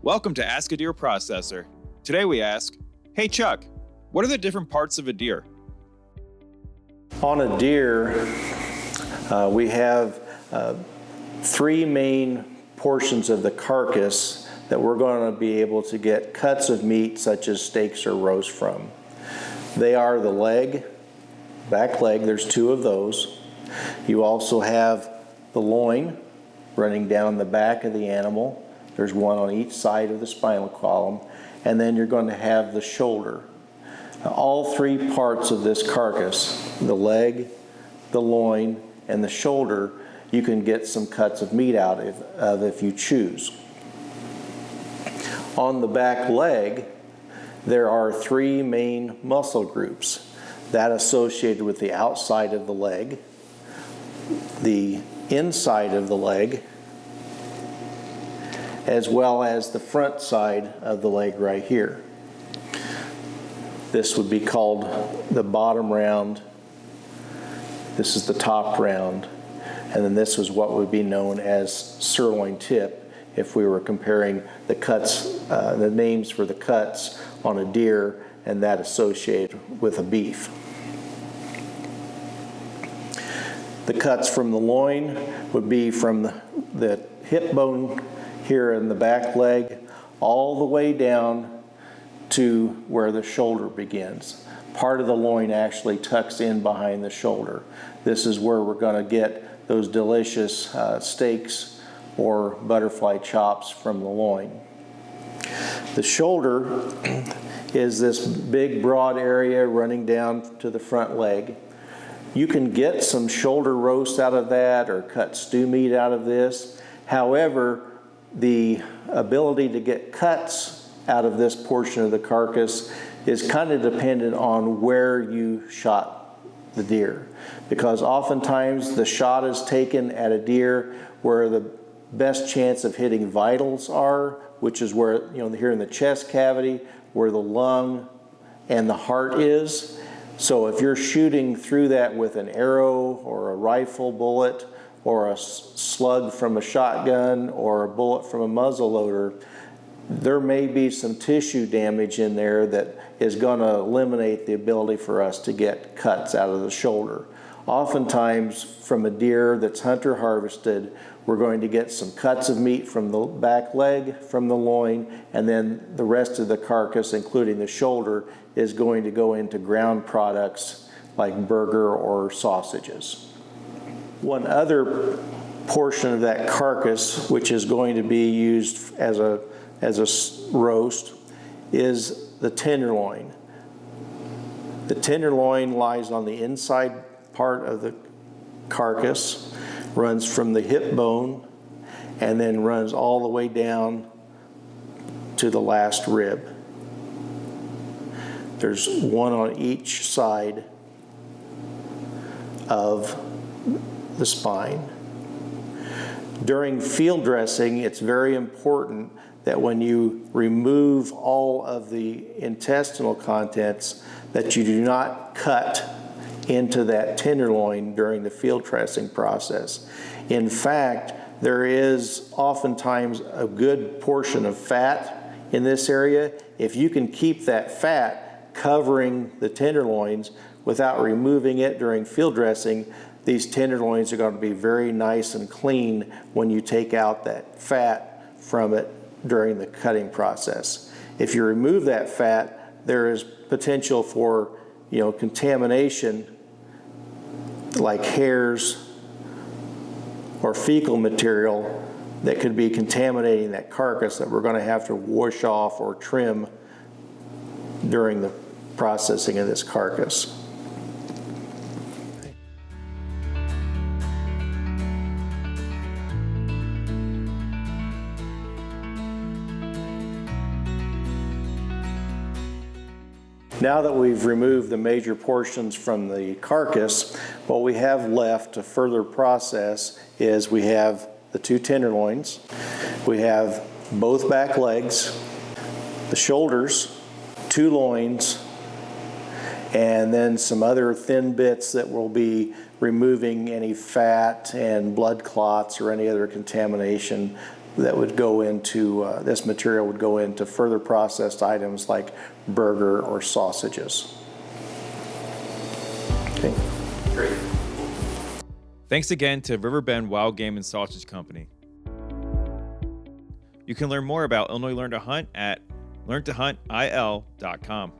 Welcome to Ask a Deer Processor. Today we ask, hey Chuck, what are the different parts of a deer? On a deer, we have three main portions of the carcass that we're going to be able to get cuts of meat such as steaks or roast from. They are the leg, back leg, there's two of those. You also have the loin running down the back of the animal. There's one on each side of the spinal column. And then you're going to have the shoulder. All three parts of this carcass, the leg, the loin, and the shoulder, you can get some cuts of meat out of if you choose. On the back leg, there are three main muscle groups. That associated with the outside of the leg, the inside of the leg, as well as the front side of the leg right here. This would be called the bottom round. This is the top round. And then this is what would be known as sirloin tip if we were comparing the cuts, the names for the cuts on a deer and that associated with a beef. The cuts from the loin would be from the hip bone here in the back leg all the way down to where the shoulder begins. Part of the loin actually tucks in behind the shoulder. This is where we're going to get those delicious steaks or butterfly chops from the loin. The shoulder is this big broad area running down to the front leg. You can get some shoulder roast out of that or cut stew meat out of this. However, the ability to get cuts out of this portion of the carcass is kind of dependent on where you shot the deer. Because oftentimes the shot is taken at a deer where the best chance of hitting vitals are, which is where, here in the chest cavity, where the lung and the heart is. So if you're shooting through that with an arrow or a rifle bullet or a slug from a shotgun or a bullet from a muzzle loader, there may be some tissue damage in there that is going to eliminate the ability for us to get cuts out of the shoulder. Oftentimes from a deer that's hunter harvested, we're going to get some cuts of meat from the back leg, from the loin, and then the rest of the carcass, including the shoulder, is going to go into ground products like burger or sausages. One other portion of that carcass, which is going to be used as a roast, is the tenderloin. The tenderloin lies on the inside part of the carcass, runs from the hip bone, and then runs all the way down to the last rib. There's one on each side of the spine. During field dressing, it's very important that when you remove all of the intestinal contents, that you do not cut into that tenderloin during the field dressing process. In fact, there is oftentimes a good portion of fat in this area. If you can keep that fat covering the tenderloins without removing it during field dressing, these tenderloins are going to be very nice and clean when you take out that fat from it during the cutting process. If you remove that fat, there is potential for contamination like hairs or fecal material that could be contaminating that carcass that we're going to have to wash off or trim during the processing of this carcass. Now that we've removed the major portions from the carcass, what we have left to further process is we have the two tenderloins, we have both back legs, the shoulders, two loins, and then some other thin bits that will be removing any fat and blood clots or any other contamination that would go into, this material would go into further processed items like burger or sausages. Okay. Great. Thanks again to Riverbend Wild Game and Sausage Company. You can learn more about Illinois Learn to Hunt at learntohuntil.com.